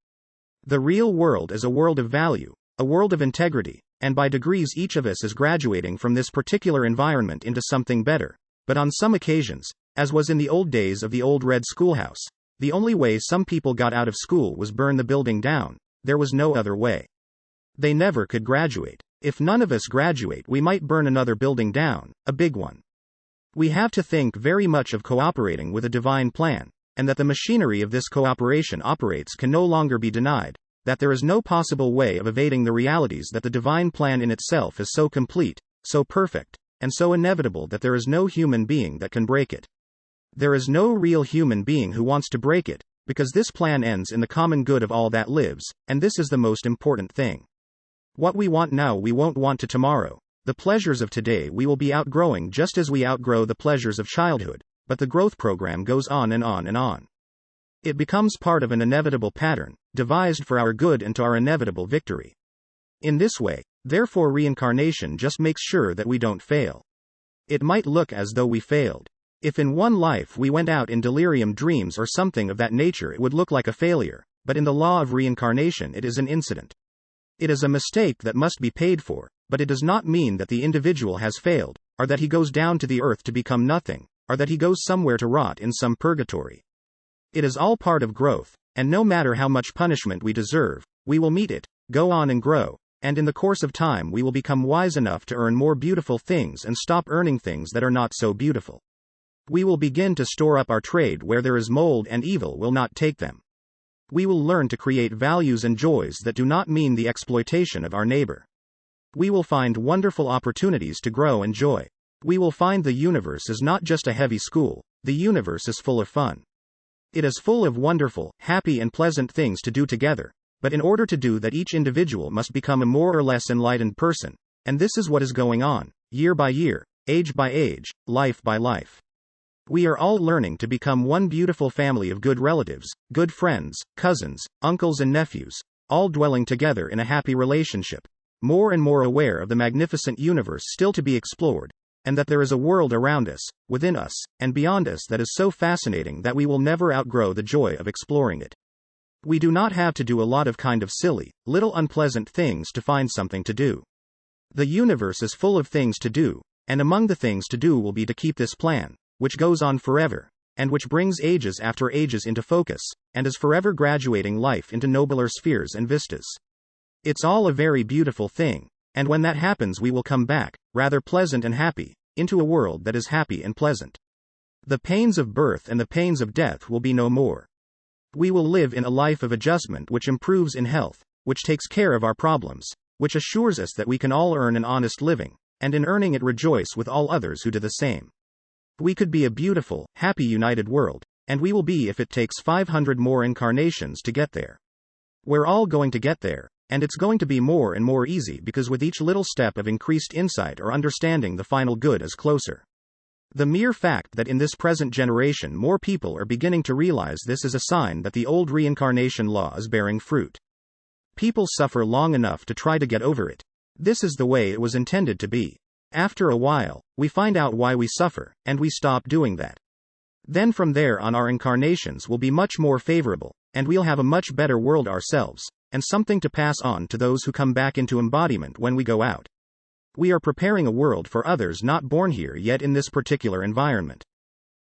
The real world is a world of value, a world of integrity, and by degrees each of us is graduating from this particular environment into something better. But on some occasions, as was in the old days of the old red schoolhouse, the only way some people got out of school was burn the building down. There was no other way. They never could graduate. If none of us graduate, we might burn another building down, a big one. We have to think very much of cooperating with a divine plan, and that the machinery of this cooperation operates can no longer be denied, that there is no possible way of evading the realities that the divine plan in itself is so complete, so perfect, and so inevitable that there is no human being that can break it. There is no real human being who wants to break it, because this plan ends in the common good of all that lives, and this is the most important thing. What we want now we won't want to tomorrow. The pleasures of today we will be outgrowing just as we outgrow the pleasures of childhood, but the growth program goes on and on and on. It becomes part of an inevitable pattern, devised for our good and to our inevitable victory. In this way, therefore, reincarnation just makes sure that we don't fail. It might look as though we failed. If in one life we went out in delirium dreams or something of that nature, it would look like a failure, but in the law of reincarnation it is an incident. It is a mistake that must be paid for, but it does not mean that the individual has failed, or that he goes down to the earth to become nothing, or that he goes somewhere to rot in some purgatory. It is all part of growth, and no matter how much punishment we deserve, we will meet it, go on and grow, and in the course of time we will become wise enough to earn more beautiful things and stop earning things that are not so beautiful. We will begin to store up our trade where there is mold, and evil will not take them. We will learn to create values and joys that do not mean the exploitation of our neighbor. We will find wonderful opportunities to grow and joy. We will find the universe is not just a heavy school, the universe is full of fun. It is full of wonderful, happy and pleasant things to do together, but in order to do that each individual must become a more or less enlightened person, and this is what is going on, year by year, age by age, life by life. We are all learning to become one beautiful family of good relatives, good friends, cousins, uncles and nephews, all dwelling together in a happy relationship, more and more aware of the magnificent universe still to be explored, and that there is a world around us, within us, and beyond us that is so fascinating that we will never outgrow the joy of exploring it. We do not have to do a lot of kind of silly, little unpleasant things to find something to do. The universe is full of things to do, and among the things to do will be to keep this plan, which goes on forever, and which brings ages after ages into focus, and is forever graduating life into nobler spheres and vistas. It's all a very beautiful thing, and when that happens we will come back, rather pleasant and happy, into a world that is happy and pleasant. The pains of birth and the pains of death will be no more. We will live in a life of adjustment which improves in health, which takes care of our problems, which assures us that we can all earn an honest living, and in earning it rejoice with all others who do the same. We could be a beautiful, happy united world, and we will be if it takes 500 more incarnations to get there. We're all going to get there, and it's going to be more and more easy because with each little step of increased insight or understanding the final good is closer. The mere fact that in this present generation more people are beginning to realize this is a sign that the old reincarnation law is bearing fruit. People suffer long enough to try to get over it. This is the way it was intended to be. After a while, we find out why we suffer, and we stop doing that. Then from there on our incarnations will be much more favorable, and we'll have a much better world ourselves, and something to pass on to those who come back into embodiment when we go out. We are preparing a world for others not born here yet in this particular environment.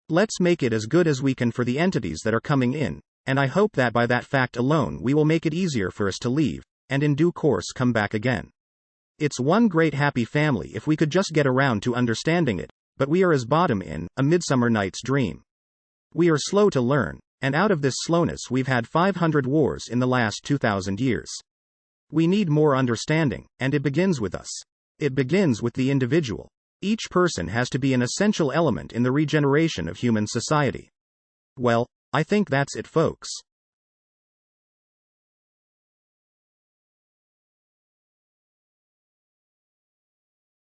Let's make it as good as we can for the entities that are coming in, and I hope that by that fact alone we will make it easier for us to leave, and in due course come back again. It's one great happy family if we could just get around to understanding it, but we are as bottom in A Midsummer Night's Dream. We are slow to learn, and out of this slowness we've had 500 wars in the last 2,000 years. We need more understanding, and it begins with us. It begins with the individual. Each person has to be an essential element in the regeneration of human society. Well, I think that's it, folks.